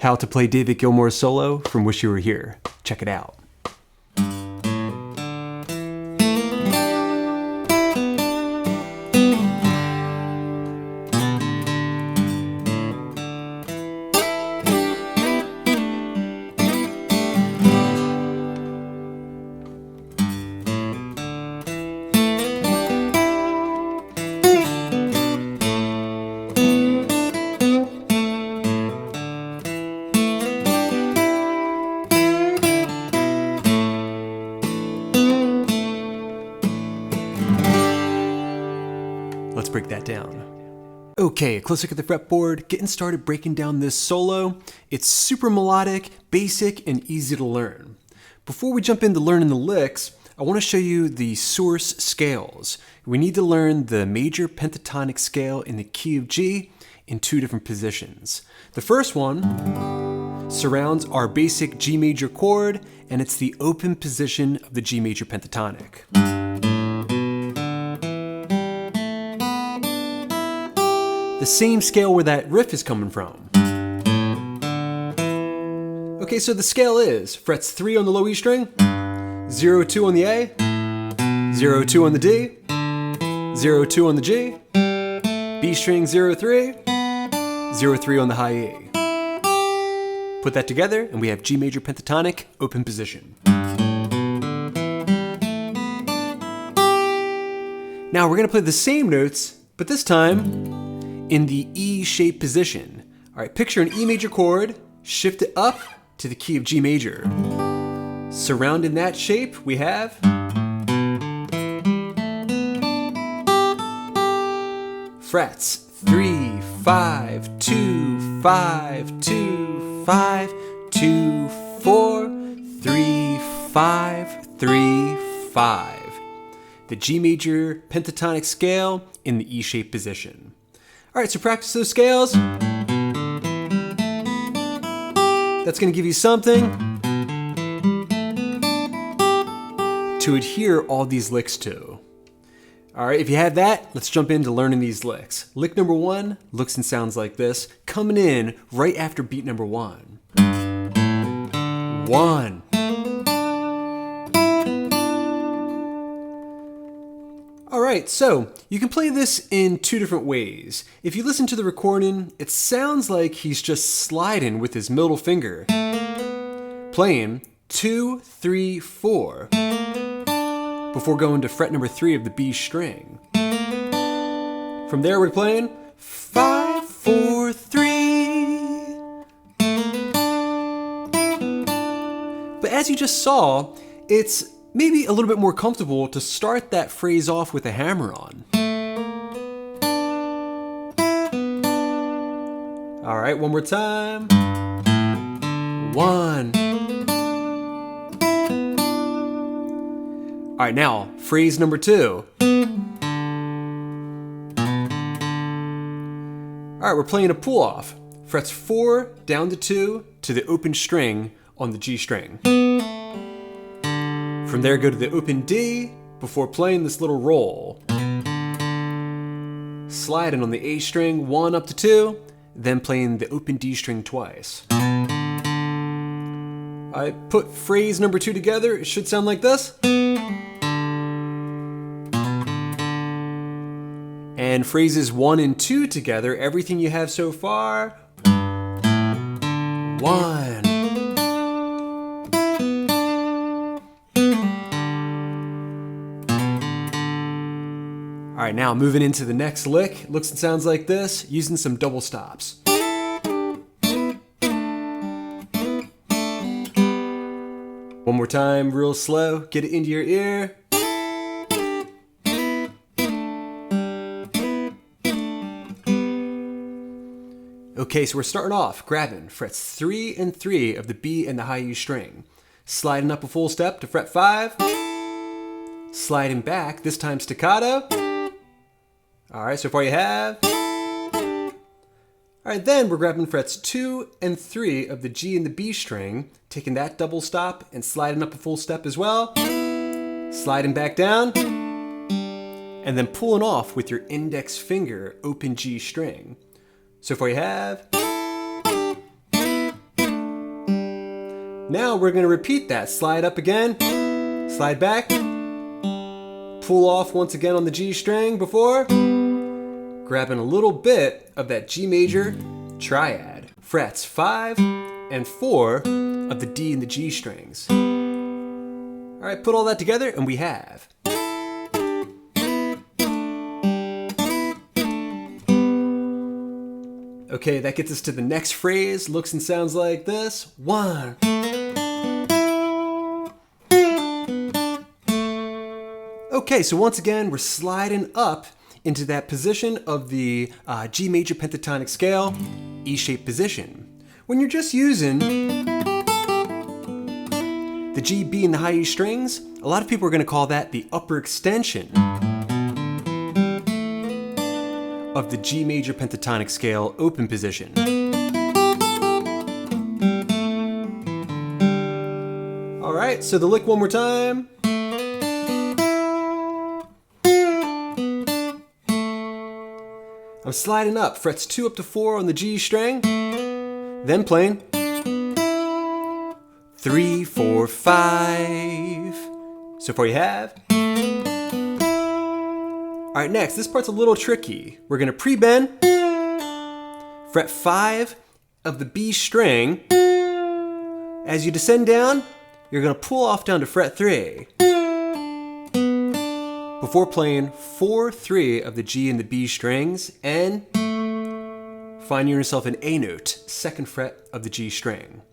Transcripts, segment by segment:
How to play David Gilmour's solo from Wish You Were Here. Check it out. Let's break that down. Okay, a close look at the fretboard. Getting started breaking down this solo. It's super melodic, basic, and easy to learn. Before we jump into learning the licks, I want to show you the source scales. We need to learn the major pentatonic scale in the key of G in two different positions. The first one surrounds our basic G major chord, and it's the open position of the G major pentatonic. The same scale where that riff is coming from. Okay, so the scale is frets 3 on the low E string, 0, 2 on the A, 0, 2 on the D, 0, 2 on the G, B string 0, 3, 0, 3 on the high E. Put that together and we have G major pentatonic open position. Now we're gonna play the same notes, but this time in the E shape position. All right, picture an E major chord, shift it up to the key of G major. Surrounding that shape, we have frets 3, 5, 2, 5, 2, 5, 2, 4, 3, 5, 3, 5. The G major pentatonic scale in the E shape position. All right, so practice those scales. That's going to give you something to adhere all these licks to. All right, if you have that, let's jump into learning these licks. Lick number 1 looks and sounds like this, coming in right after beat number 1. 1. Alright, so you can play this in two different ways. If you listen to the recording, it sounds like he's just sliding with his middle finger, playing 2, 3, 4, before going to fret number 3 of the B string. From there we're playing 5, 4, 3. But as you just saw, it's maybe a little bit more comfortable to start that phrase off with a hammer on. All right, one more time. 1. All right, now phrase number 2. All right, we're playing a pull off. Frets 4 down to 2 to the open string on the G string. From there, go to the open D before playing this little roll. Sliding on the A string 1 up to 2, then playing the open D string twice. I put phrase number 2 together, it should sound like this. And phrases 1 and 2 together, everything you have so far. 1. All right, now moving into the next lick, looks and sounds like this, using some double stops. One more time, real slow, get it into your ear. Okay, so we're starting off grabbing frets 3 and 3 of the B and the high E string. Sliding up a full step to fret 5. Sliding back, this time staccato. All right, so far you have. All right, then we're grabbing frets 2 and 3 of the G and the B string, taking that double stop and sliding up a full step as well. Sliding back down, and then pulling off with your index finger, open G string. So far you have. Now we're going to repeat that. Slide up again, slide back, pull off once again on the G string before, grabbing a little bit of that G major triad, frets 5 and 4 of the D and the G strings. All right, put all that together and we have. Okay, that gets us to the next phrase. Looks and sounds like this. 1. Okay, so once again, we're sliding up into that position of the G major pentatonic scale, E-shaped position. When you're just using the G, B, and the high E strings, a lot of people are going to call that the upper extension of the G major pentatonic scale open position. All right, so the lick one more time. I'm sliding up, frets 2 up to 4 on the G string, then playing 3, 4, 5. So far you have. All right, next, this part's a little tricky. We're gonna pre-bend, fret 5 of the B string. As you descend down, you're gonna pull off down to fret 3. Before playing 4, 3 of the G and the B strings and finding yourself an A note, 2nd fret of the G string.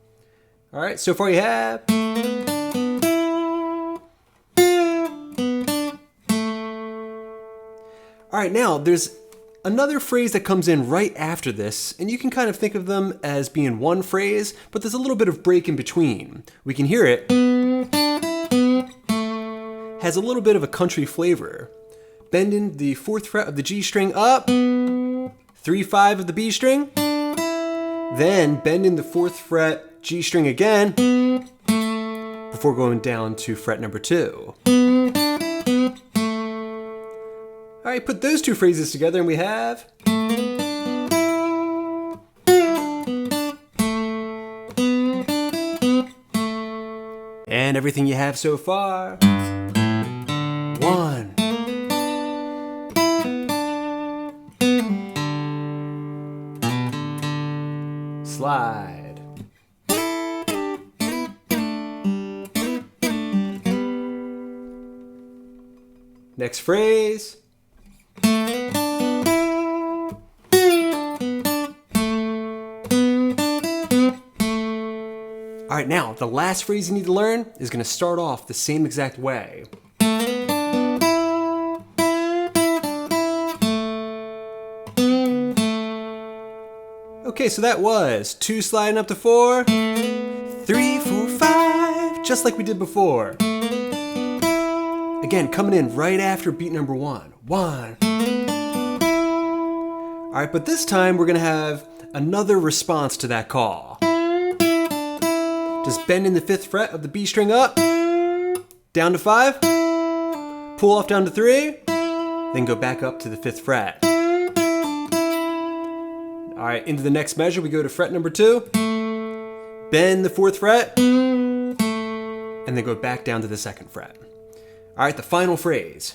All right, so far you have. All right, now there's another phrase that comes in right after this, and you can kind of think of them as being one phrase, but there's a little bit of break in between. We can hear it. Has a little bit of a country flavor. Bending the 4th fret of the G string up, 3, 5 of the B string, then bending the 4th fret G string again before going down to fret number 2. All right, put those two phrases together and we have. And everything you have so far. 1. Slide. Next phrase. All right, now the last phrase you need to learn is going to start off the same exact way. Okay, so that was 2 sliding up to 4, 3, 4, 5, just like we did before. Again, coming in right after beat number 1. 1. All right, but this time we're gonna have another response to that call. Just bending the 5th fret of the B string up, down to 5, pull off down to 3, then go back up to the 5th fret. All right, into the next measure, we go to fret number 2, bend the 4th fret, and then go back down to the 2nd fret. All right, the final phrase.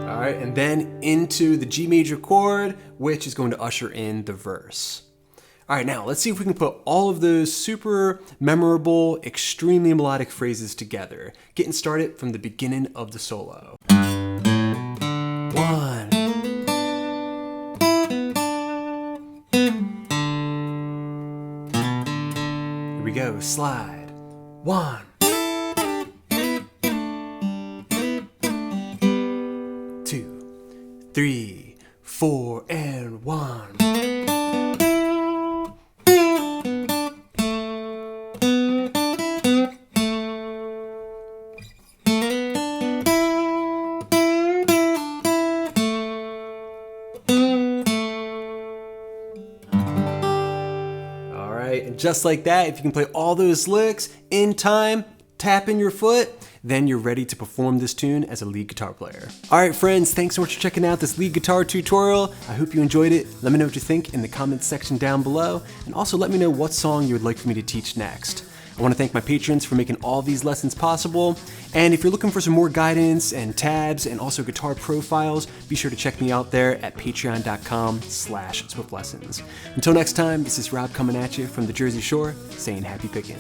All right, and then into the G major chord, which is going to usher in the verse. All right, now let's see if we can put all of those super memorable, extremely melodic phrases together, getting started from the beginning of the solo. 1. Here we go, slide. 1. 2, 3, 4, and 1. And just like that, if you can play all those licks in time, tapping your foot, then you're ready to perform this tune as a lead guitar player. Alright friends, thanks so much for checking out this lead guitar tutorial. I hope you enjoyed it. Let me know what you think in the comments section down below, and also let me know what song you would like for me to teach next. I want to thank my patrons for making all these lessons possible, and if you're looking for some more guidance and tabs and also guitar profiles, be sure to check me out there at patreon.com/Swiftlessons. Until next time, this is Rob coming at you from the Jersey Shore, saying happy picking.